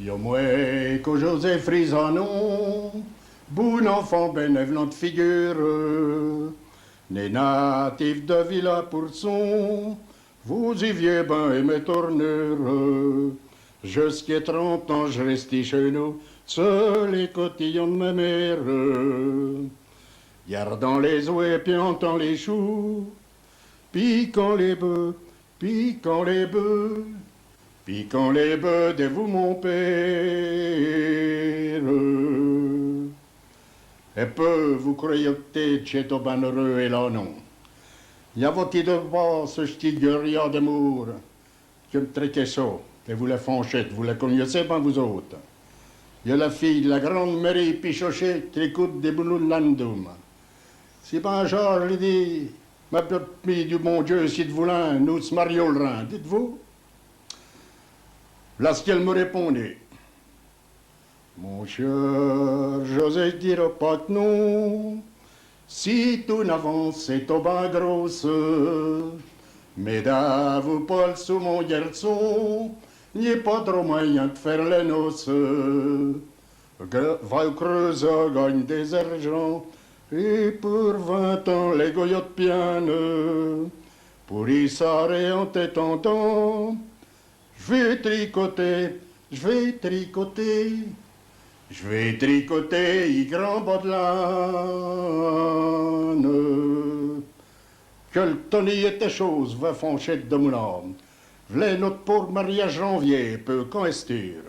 Yo moi que Joseph Rizanon, bon enfant bénévolente figure, né natif de Villa Pourson, vous y viez ben et mes tourneurs. Jusqu'à 30 ans, je restais chez nous, seul les cotillons de ma mère. Gardant les ouets, piantant les choux, piquant les bœufs, piquant les bœufs, piquant les bœufs de vous, mon père. Et peu vous croyez que c'est au bannereux et là non. Y a votre de voir ce petit guerrier d'amour qui me traitait ça, et vous la fanchette, vous la connaissez pas vous autres. Y a la fille de la grande Marie Pichochette qui écoute des boulons de Landoum. Si pas genre, je dis, ma petite fille du bon Dieu, si de voulez, nous se marions le rein, dites-vous? Là, ce qu'elle me répondait. Mon cher José dira pas que non, si tout n'avance, c'est au bas grosse. Mais d'avou pas sous mon garçon, n'y a pas trop moyen de faire les noces. Va au creuseur, gagne des argents, et pour 20 ans, les goyottes pianes, pour y s'arrêter en t'étendant, je vais tricoter, je vais tricoter. Je vais tricoter y grand bas de l'âne. Quel Tony était chose, va Fanchette de mon âme. V'là notre pauvre mariage janvier, peu quand est-ce sûr.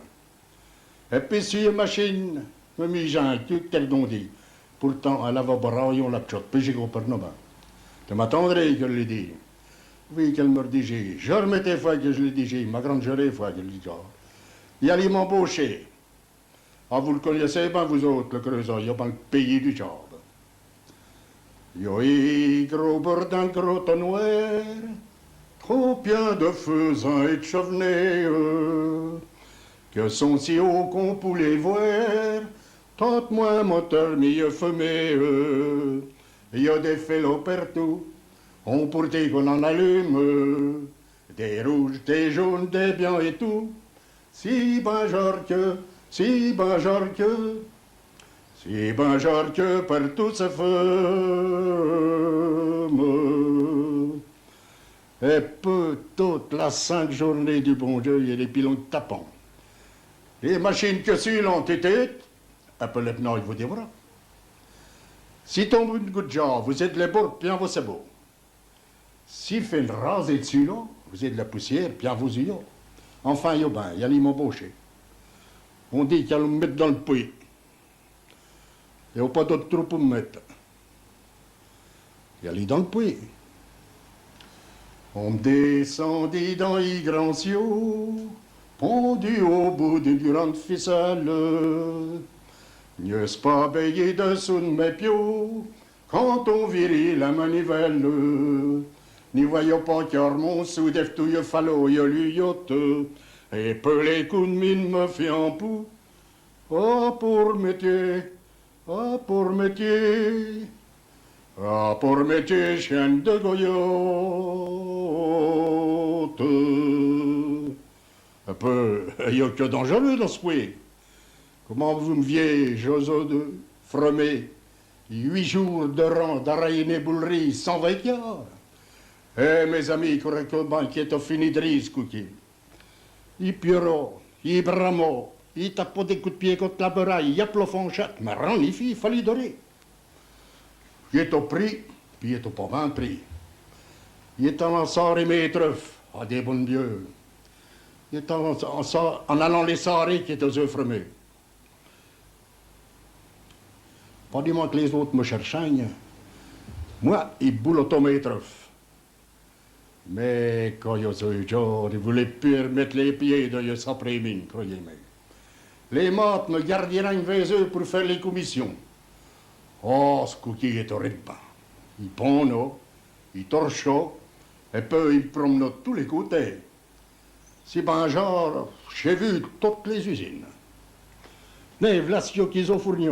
Et puis si une machine, me mis Jean, tu qu'elle d'on dit. Pourtant, elle avait braillon la pchotte, puis j'ai compris non ben. Tu m'attendrais qu'elle le dit. Oui, qu'elle me dit, je remettais fois que je le dis, ma grande gelée fois que je le dis. Il allait m'embaucher. Ah, vous le connaissez bien, vous autres, le creuseur, il y a pas le pays du job. Il y a eu gros bordin, gros tonnerre, trop bien de faisans et de chevenets, que sont si hauts qu'on pouvait voir, tant moins moteur, mieux fumé. Il y a des félos partout, on pourrait qu'on en allume, des rouges, des jaunes, des blancs et tout, si ben genre que. Si bonjour que partout se fume. Et peu toute la sainte journée du bon Dieu, il y a des pilons tapants. Les machines que sur l'ont été, appelez le il vous dira. Si tombe une goutte d'or, vous êtes les bourgs, bien vos sabots. Si fait une rasée dessus là, vous êtes de la poussière, bien vos yeux. Enfin, il y a ben, il y a les m'embaucher. On dit qu'il y a le mettre dans le puits. Il n'y a pas d'autre trou pour me mettre. Il y a les dans le puits. On me descendit dans les grands cieux, pendu au bout d'une grande ficelle. N'est-ce pas veillé dessous de mes pieds quand on virait la manivelle? N'y voyons pas car mon sou d'eftouille fallo y a l'uyote. Et peu les coups de mine me fait en poux. Ah, pour métier, ah, pour métier, ah, pour métier, chienne de goyote. Un peu, il n'y a que dangereux dans ce puits. Comment vous me viez, Joso de Fromé, 8 jours de rang d'Araïné Boulerie, 120 quarts. Eh, mes amis, correctement, qui est au fini de risque, cookie. Il Pierrot, il Bramo, il tape des coups de pied contre la beraille, il y a plafond chat, mais rend les filles, il fallait dorer. Il est au prix, puis il est au pas bon prix. Il est en sarre et maître, à des bonnes dieux. Il est en allant les sarrer qui est aux œufs framés. Pas du moins que les autres me cherchent. Moi, il boule au maître. Mais quand il y a ce jour, il voulait plus mettre les pieds dans sa prémine, croyez-moi. Les maths me garderaient vers eux pour faire les commissions. Oh, ce cookie est horrible. Il pond, il torche, et puis il promène de tous les côtés. C'est ben genre, j'ai vu toutes les usines. Mais voilà ce qu'ils ont fourni.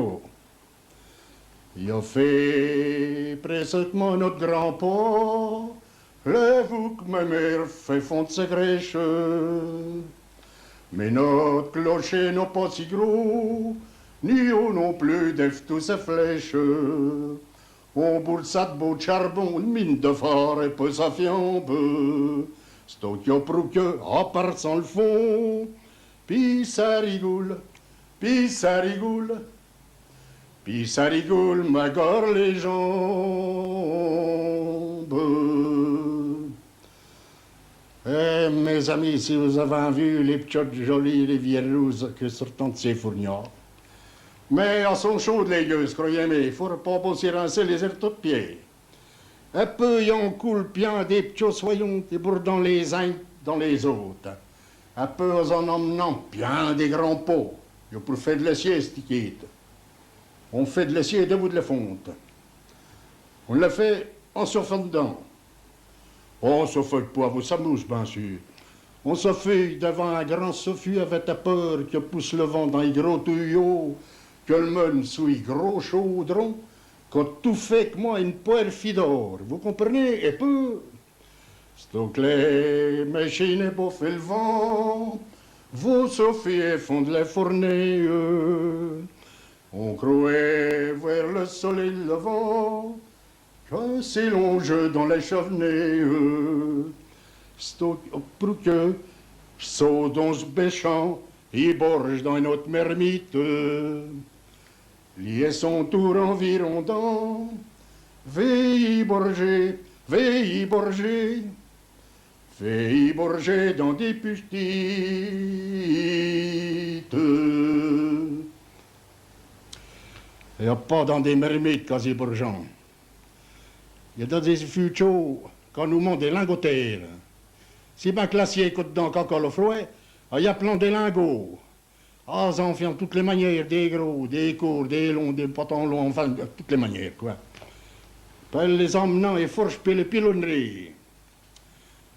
Il a fait précisément notre grand-père. Le vous que ma mère fait fondre ses grèches. Mais notre clocher n'est pas si gros, ni haut non plus d'eff tous ses flèches. On boule ça de beau charbon, une mine de phare et peu sa fiambe. C'est au pour que, à part sans le fond, puis ça rigole, puis ça rigole. Puis ça rigole, ma gore les jambes. Eh, mes amis, si vous avez vu les petites jolies rivières roses que sortent de ces fourniards. Mais elles sont chaudes, les gueuses, croyez-moi, il faut pas bosser rincer les airs tout pieds. Un peu, y'en coule bien des petits soyons qui bourdent les uns dans les autres. Un peu, en emmenant bien des grands pots. Yo pour faire de l'acier, c'est quitte. On fait de l'acier debout de la fonte. On le fait en surfant dedans. On se fait pas, vous s'amuse, bien sûr. On se fait devant un grand sofu avec ta peur que pousse le vent dans les gros tuyaux, que le mène sous les gros chaudrons, que tout fait que moi une poire fidore. Vous comprenez? Et peu. C'est donc les machines et pour faire le vent, vos sofis font de la fournée. On croyait vers le soleil levant, que c'est long jeu dans les cheveniers. C'est pour que saut dans ce béchant, et borge dans une autre mermite. Lié son tour environ dans, veille borger, veille borger, veille borger dans des petites. Il n'y a pas dans des mermites quasi bourgeons. Il y a dans des futurs quand nous monte des lingotaires. Si bien que l'acier coûte donc encore le froid, il y a plein de lingots. Ah, ça en fait en toutes les manières, des gros, des courts, des longs, des potons longs, enfin, de toutes les manières, quoi. Puis les emmenant et forges puis les pilonneries.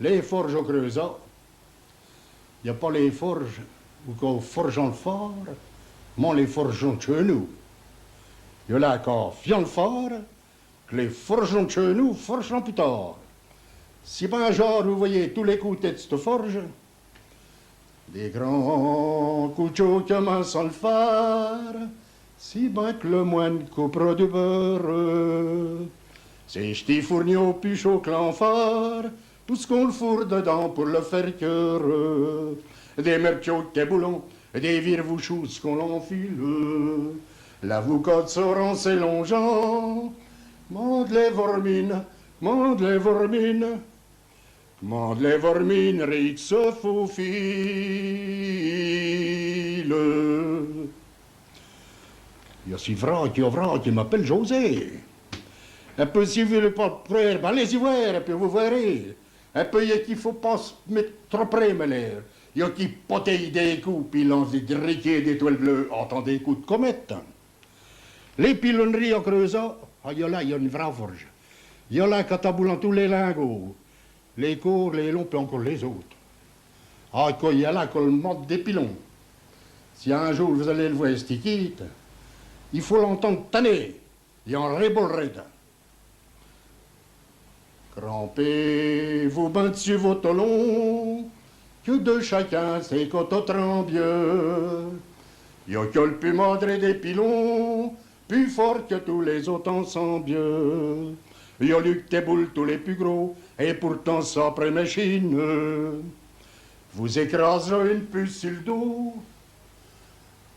Les forges au creusat, il n'y a pas les forges où qu'on forge en le fort, mais les forgeons de chez nous. Il y a là qu'à fiant le fort, que les forgeons de chez nous forgeront plus tard. Si ben genre vous voyez tous les côtés de cette forge, des grands couteaux comme sans le phare, si ben que le moine coupera du beurre. C'est jeté fourneau puis chaud clan phare, tout ce qu'on le fourre dedans pour le faire cœur. Des merchaux des boulons, des vire-vouchous qu'on l'enfile. L'avocat de Soran c'est longeant, mande les vormines, mande les vormines. Mande les vormines, ric se faufile. Il y a si vrac, qui m'appelle José. Un peu si vous voulez pas près, ben allez-y voir, et puis vous verrez. Un peu, il y a qu'il faut pas se mettre trop près, mais l'air. Il y a qui potèille des coups, puis lance des driquets d'étoiles bleues, entend des coups de comète. Les pilonneries en creusant, il y a là, il y a une vraie forge. Il y a là, cataboulant tous les lingots. Les courts, les longs, puis encore les autres. Ah, quoi, il y a là qu'on le monte des pilons. Si un jour vous allez le voir stiquite, il faut l'entendre tanner. Il y en rébolrede. Crampez-vous ben dessus vos talons, que de chacun ses côtes tremblent. Il y a que le plus madré des pilons, plus fort que tous les autres ensemble. Il y a Luc des boules tous les plus gros, et pourtant ça après machine. Vous écraserez une puce sur le dos,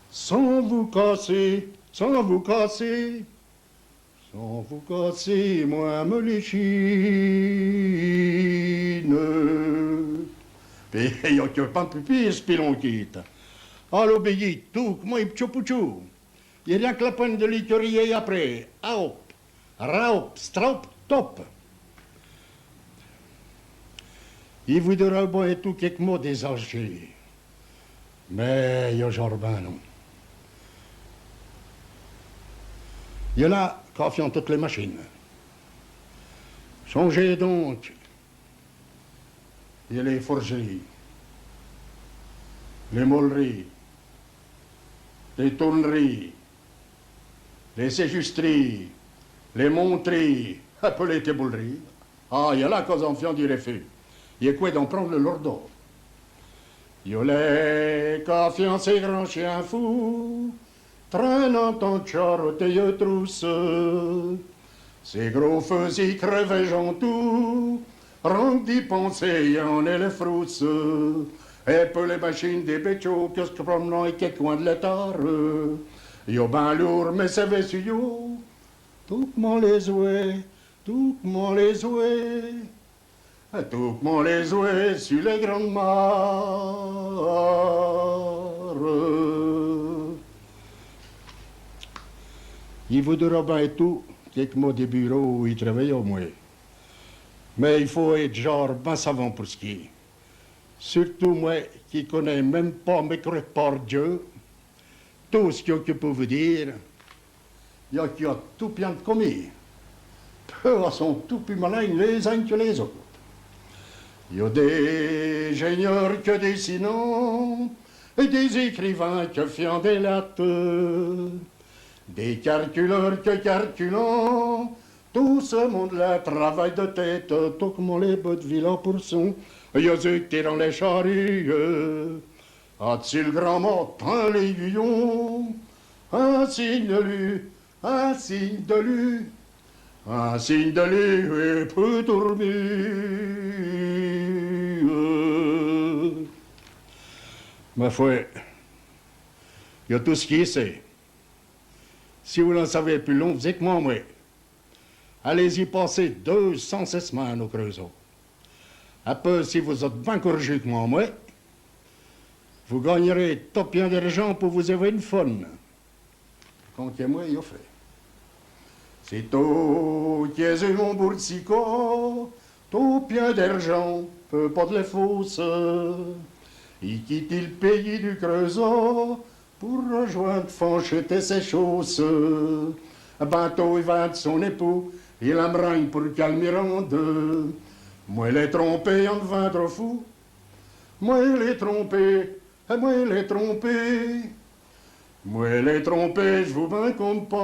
sans vous casser, sans vous casser, sans vous casser, moi me l'échine. Puis il y a que pas de pire, ce pilon quitte. À l'obéit, tout, moi il tchou-pouchou. Il y a rien que la pointe de l'écurier après. Hop, raup, straup, top. Il vous dira bon et tout quelques mots des archers. Mais il y a Jarbin, non. Il y en a qui font toutes les machines. Songez donc, il y a les forgeries, les molleries, les tourneries, les séjusteries, les montries, appelées tébouleries. Ah, il y a là qu'ils en font du refus. Il y a quoi d'en prendre le lourdeau. Yolet, confiant ces grands chiens fous, traînant ton charretier trousse. Ces gros fusils crevaient tout, rang d'y penser, y'en est les frousses. Et pour les machines des béchots, que ce que promenant et quelques coins de l'étard. Yo ben lourd, mais c'est vaisseau, tout mon les oués, tout mon les oués. Tout mon les oués sur les grandes mares. Il voudra bien tout, quelques mots des bureaux où il travaille au moins. Mais il faut être genre ben savant pour skier. Surtout moi qui connais même pas mes par Dieu. Tout ce qu'il y a pour vous dire, il y a qui a tout bien de commis. Peu sont tout plus malins les uns que les autres. Il y a des ingénieurs que dessinant, et des écrivains que fiant des lattes, des calculeurs que calculant. Tout ce monde-là travaille de tête, tout comme les bœufs de vilain pour son. Il y a ceux qui dans les charrues, a-t-il grand mort, prend l'aiguillon, un signe de lui, un signe de lui. Un signe de lui et peut dormir. Ma foi, il y a tout ce qui est c'est. Si vous n'en savez plus long, vous êtes moi. Allez-y passer 200 semaines au Creusot. Après, si vous êtes bien corrigé que moi, vous gagnerez top bien d'argent pour vous avoir une fun. Quand il y a moi, il a fait. C'est tout qui est mon boursico, tout bien d'argent, peut pas de les fausses. Il quitte le pays du Creusot pour rejoindre Fanchette et ses chausses. Bientôt il va de son époux, il embragne pour Calmirande. Moi les trompé en devint trop fou, moi les trompé, moi les trompé. Moi les trompés, je vous ben comprends.